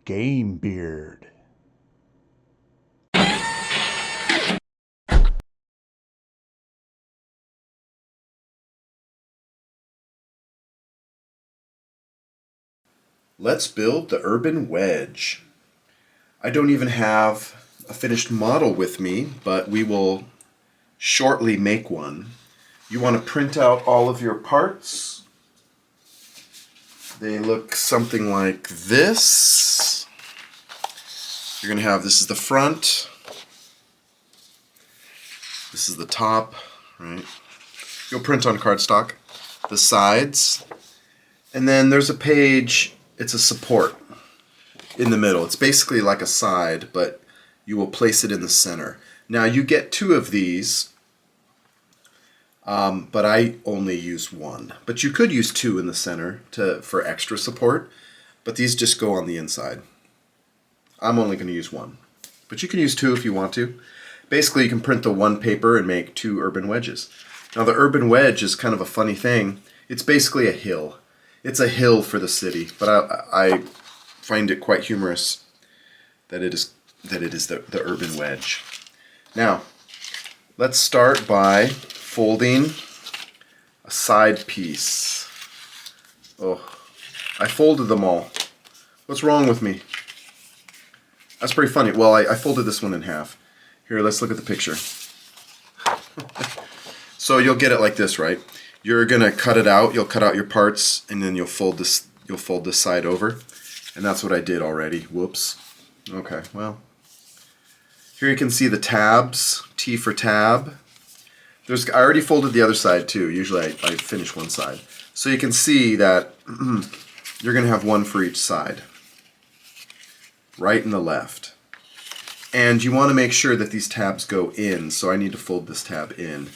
Game Beard. Let's build the urban wedge. I don't even have a finished model with me, but we will shortly make one. You want to print out all of your parts. They look something like this. You're going to have, this is the front. This is the top, right? You'll print on cardstock. The sides. And then there's a page, it's a support in the middle. It's basically like a side, but you will place it in the center. Now you get two of these, but I only use one. But you could use two in the center for extra support, but these just go on the inside. I'm only going to use one, but you can use two if you want to. Basically, you can print the one paper and make two urban wedges. Now the urban wedge is kind of a funny thing. It's basically a hill. It's a hill for the city, but I find it quite humorous that it is the urban wedge. Now, let's start by folding a side piece. Oh, I folded them all. What's wrong with me? That's pretty funny. Well, I folded this one in half. Here, let's look at the picture. So you'll get it like this, right? You're gonna cut it out. You'll cut out your parts, and then you'll fold this. You'll fold this side over, and that's what I did already. Whoops. Okay. Well, here you can see the tabs. T for tab. I already folded the other side too. Usually I finish one side, so you can see that you're gonna have one for each side, right and the left. And you want to make sure that these tabs go in. So I need to fold this tab in.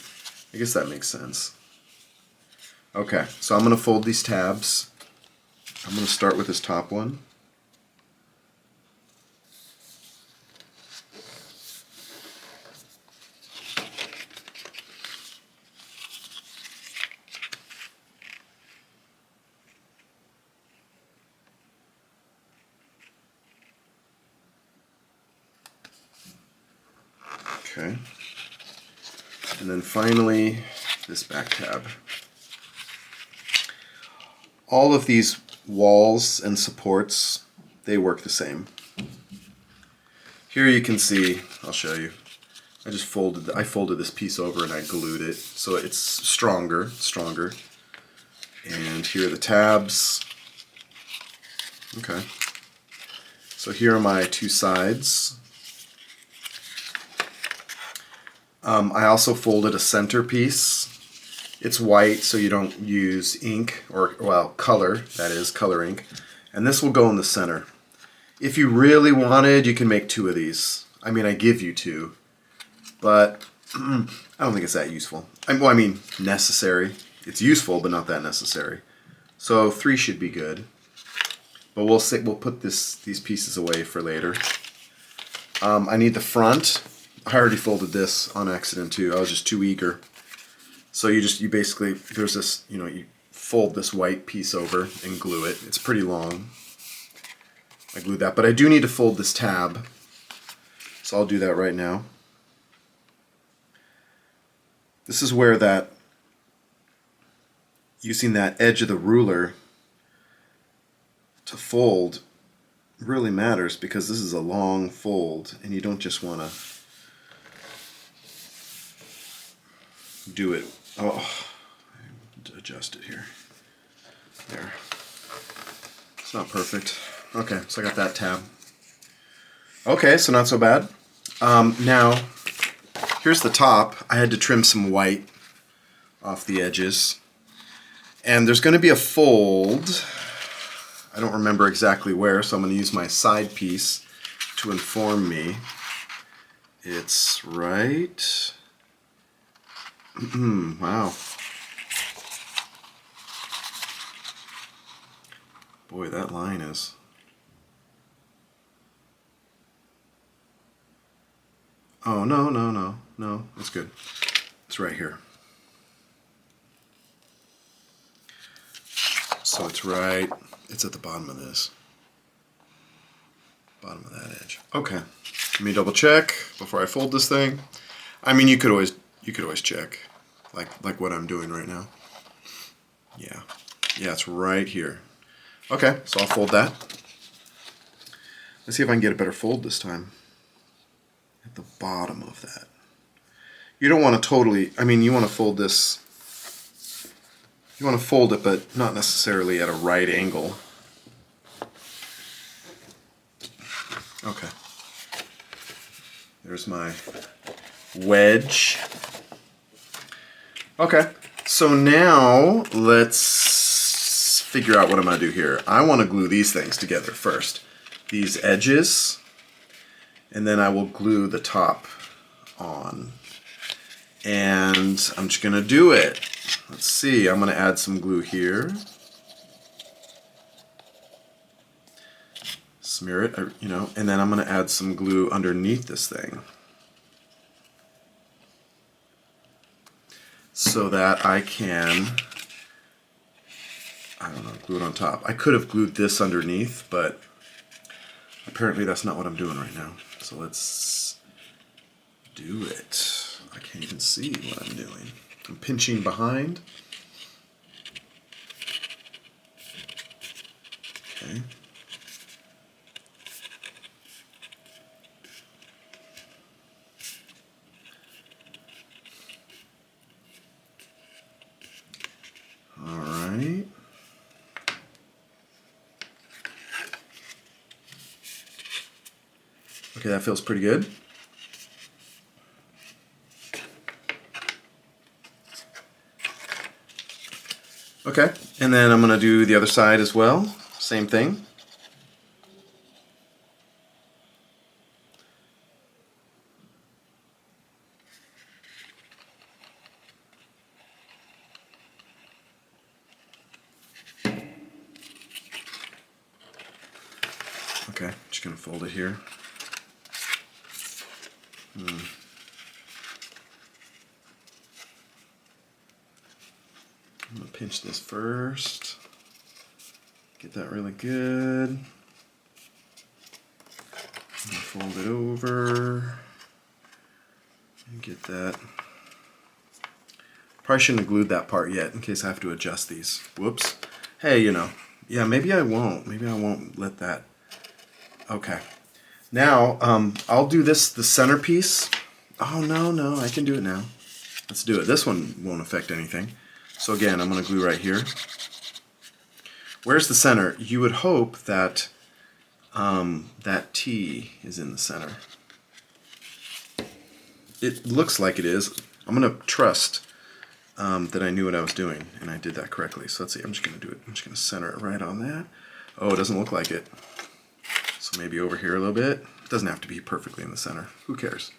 I guess that makes sense. Okay, so I'm going to fold these tabs. I'm going to start with this top one. Okay. And then finally, this back tab. All of these walls and supports, they work the same. Here you can see, I'll show you. I folded this piece over and I glued it so it's stronger. And here are the tabs. Okay. So here are my two sides. I also folded a center piece. It's white, so you don't use ink, or, well, color, that is, color ink. And this will go in the center. If you really wanted, you can make two of these. I mean, I give you two, but I don't think it's that useful. I mean, necessary. It's useful, but not that necessary. So 3 should be good. But we'll put these pieces away for later. I need the front. I already folded this on accident too. I was just too eager. So you basically, there's this, you fold this white piece over and glue it. It's pretty long. I glued that, but I do need to fold this tab. So I'll do that right now. This is where using that edge of the ruler to fold really matters, because this is a long fold and you don't just want to do it. Oh, I have to adjust it here. There. It's not perfect. Okay, so I got that tab. Okay, so not so bad. Now, here's the top. I had to trim some white off the edges. And there's going to be a fold. I don't remember exactly where, so I'm going to use my side piece to inform me. It's right... Wow. Boy, that line is... Oh, no, it's good. It's right here. So it's at the bottom of this. Bottom of that edge. Okay. Let me double check before I fold this thing. I mean, you could always check, like what I'm doing right now. Yeah, it's right here. Okay, so I'll fold that. Let's see if I can get a better fold this time. At the bottom of that. You don't want to totally, I mean, you want to fold this, you want to fold it, but not necessarily at a right angle. Okay. There's my wedge. Okay, so now let's figure out what I'm going to do here. I want to glue these things together first. These edges, and then I will glue the top on. And I'm just going to do it. Let's see, I'm going to add some glue here. Smear it, you know, and then I'm going to add some glue underneath this thing so that I can, I don't know, glue it on top. I could have glued this underneath, but apparently that's not what I'm doing right now. So let's do it. I can't even see what I'm doing. I'm pinching behind. Okay. Alright. Okay, that feels pretty good. Okay, and then I'm going to do the other side as well. Same thing. Okay, just going to fold it here. I'm going to pinch this first. Get that really good. I'm going to fold it over. And get that. Probably shouldn't have glued that part yet in case I have to adjust these. Whoops. Hey, you know. Yeah, maybe I won't. Maybe I won't let that. Okay. Now, I'll do this, the centerpiece. Oh, no, I can do it now. Let's do it. This one won't affect anything. So again, I'm going to glue right here. Where's the center? You would hope that that T is in the center. It looks like it is. I'm going to trust that I knew what I was doing, and I did that correctly. So let's see, I'm just going to do it. I'm just going to center it right on that. Oh, it doesn't look like it. So maybe over here a little bit. It doesn't have to be perfectly in the center. Who cares?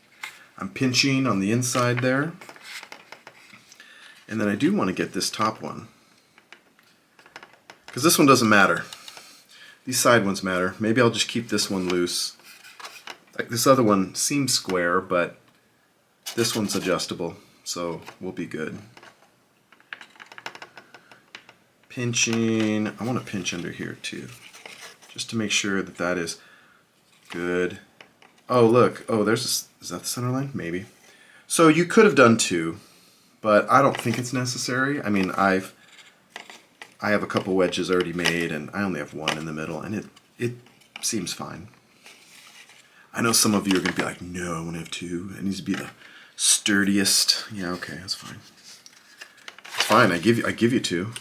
I'm pinching on the inside there. And then I do want to get this top one. Because this one doesn't matter. These side ones matter. Maybe I'll just keep this one loose. Like this other one seems square, but this one's adjustable, so we'll be good. Pinching. I want to pinch under here too, just to make sure that that is good. Oh, look. Oh, there's is that the center line? Maybe. So you could have done two, but I don't think it's necessary. I mean, I have a couple wedges already made, and I only have one in the middle, and it seems fine. I know some of you are going to be like, no, I want to have two. It needs to be the sturdiest. Yeah, okay, that's fine. It's fine. I give you two.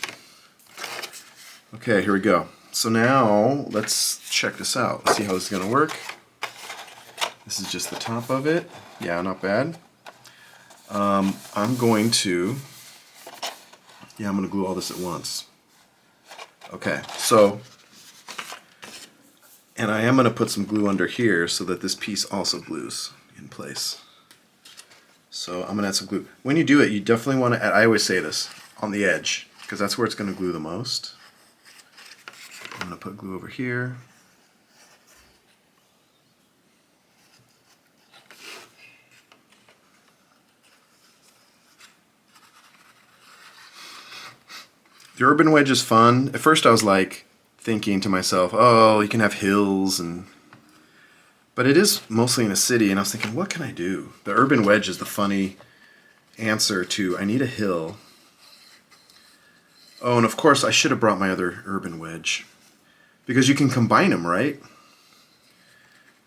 Okay, here we go. So now let's check this out. Let's see how this is going to work. This is just the top of it. Yeah, not bad. I'm going to glue all this at once. Okay, so, and I am going to put some glue under here so that this piece also glues in place. So I'm going to add some glue. When you do it, you definitely want to add, I always say this, on the edge, because that's where it's going to glue the most. I'm going to put glue over here. The urban wedge is fun. At first I was like thinking to myself, oh, you can have hills and But it is mostly in a city, and I was thinking, what can I do? The urban wedge is the funny answer to, I need a hill. Oh, and of course, I should have brought my other urban wedge. Because you can combine them, right?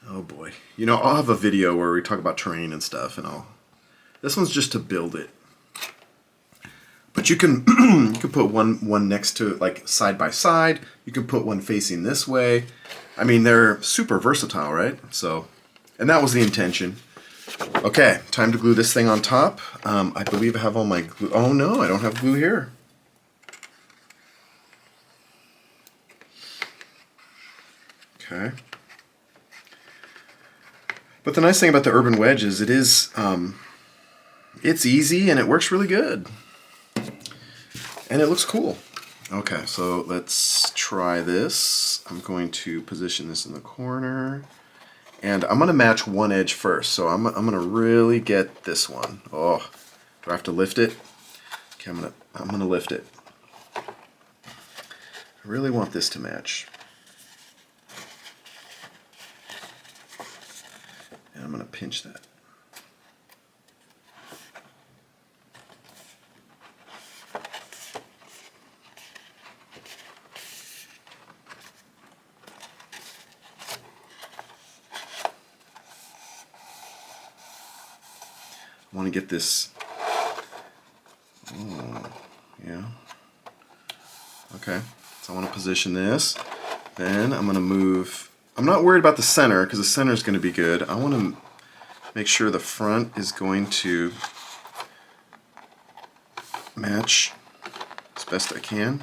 Oh boy. You know, I'll have a video where we talk about terrain and stuff, and this one's just to build it. But you can you can put one next to it, like side by side. You can put one facing this way. I mean, they're super versatile, right? So, and that was the intention. Okay, time to glue this thing on top. I believe I have all my glue. Oh no, I don't have glue here. Okay. But the nice thing about the urban wedge is it's easy and it works really good. And it looks cool. Okay, so let's try this. I'm going to position this in the corner. And I'm going to match one edge first. So I'm going to really get this one. Oh, do I have to lift it? Okay, I'm going to lift it. I really want this to match. And I'm going to pinch that. I want to get this. Oh, yeah. Okay, so I want to position this. Then I'm going to move. I'm not worried about the center because the center is going to be good. I want to make sure the front is going to match as best I can.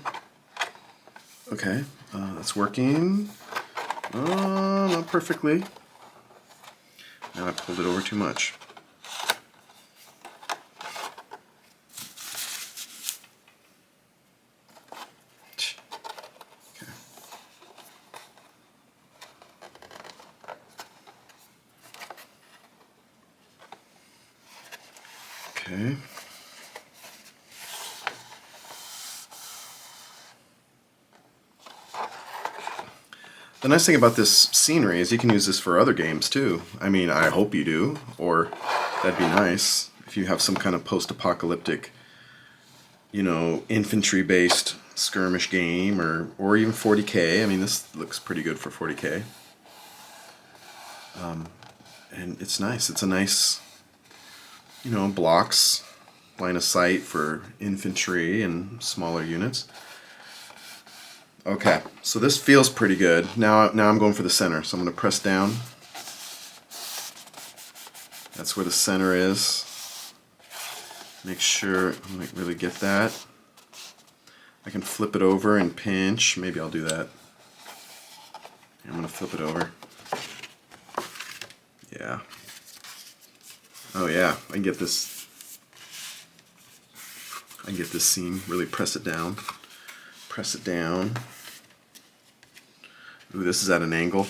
Okay, that's working. Not perfectly. Now I pulled it over too much. Okay. The nice thing about this scenery is you can use this for other games too. I mean, I hope you do, or that'd be nice if you have some kind of post-apocalyptic, you know, infantry-based skirmish game, or even 40K. I mean, this looks pretty good for 40K. And it's nice. It's a nice, you know, blocks, line of sight for infantry and smaller units. Okay, so this feels pretty good. Now I'm going for the center, so I'm going to press down. That's where the center is. Make sure I really get that. I can flip it over and pinch. Maybe I'll do that. I'm going to flip it over. Yeah. Oh yeah, I can get this. I can get this seam. Really press it down. Press it down. Ooh, this is at an angle.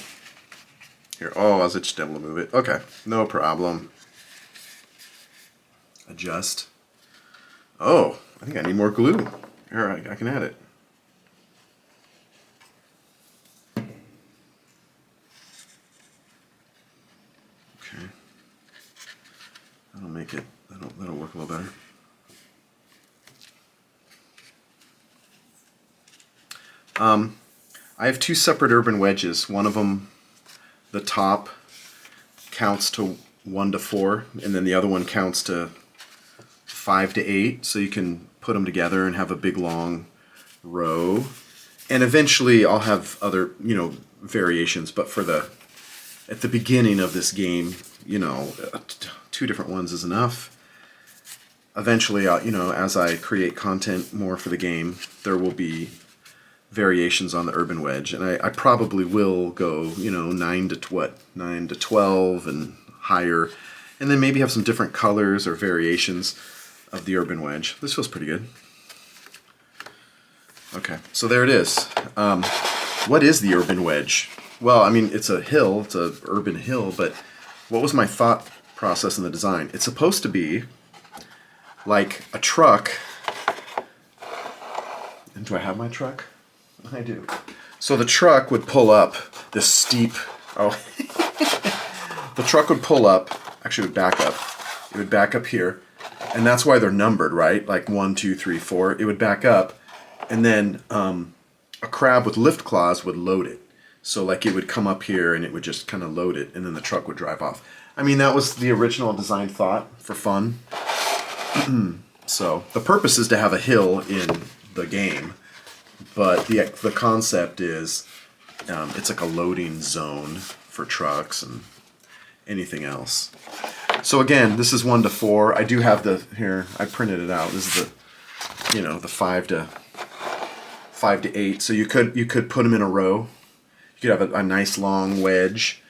Here, oh, I was just able to move it. Okay, no problem. Adjust. Oh, I think I need more glue. All right, I can add it. Okay. That'll make it. That'll work a little better. I have two separate urban wedges. One of them, the top, counts to 1 to 4, and then the other one counts to 5 to 8. So you can put them together and have a big long row. And eventually, I'll have other, you know, variations. But at the beginning of this game, you know, 2 different ones is enough. Eventually, you know, as I create content more for the game, there will be variations on the urban wedge, and I probably will go, you know, 9 to 12 and higher, and then maybe have some different colors or variations of the urban wedge. This feels pretty good. Okay, so there it is. What is the urban wedge? Well, I mean, it's a hill, it's an urban hill, but what was my thought process in the design? It's supposed to be like a truck. And do I have my truck? I do. So the truck would pull up this steep, oh, the truck would pull up, actually it would back up. It would back up here, and that's why they're numbered, right? Like 1, 2, 3, 4. It would back up, and then a crab with lift claws would load it. So like it would come up here and it would just kind of load it, and then the truck would drive off. I mean, that was the original design thought for fun. So the purpose is to have a hill in the game, but the concept is it's like a loading zone for trucks and anything else. So again, this is 1 to 4. I do have the here. I printed it out. This is the the 5 to 8. So you could put them in a row. You could have a nice long wedge,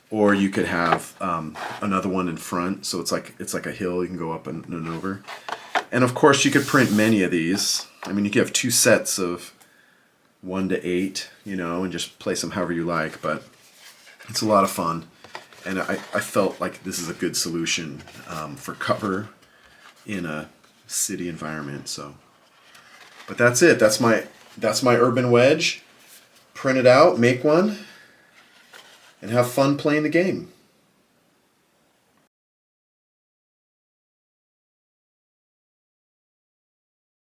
or you could have another one in front. So it's like a hill. You can go up and over. And of course, you could print many of these. I mean, you could have 2 sets of 1 to 8, and just place them however you like. But it's a lot of fun, and I felt like this is a good solution for cover in a city environment. So, but that's it. That's my urban wedge. Print it out, make one, and have fun playing the game.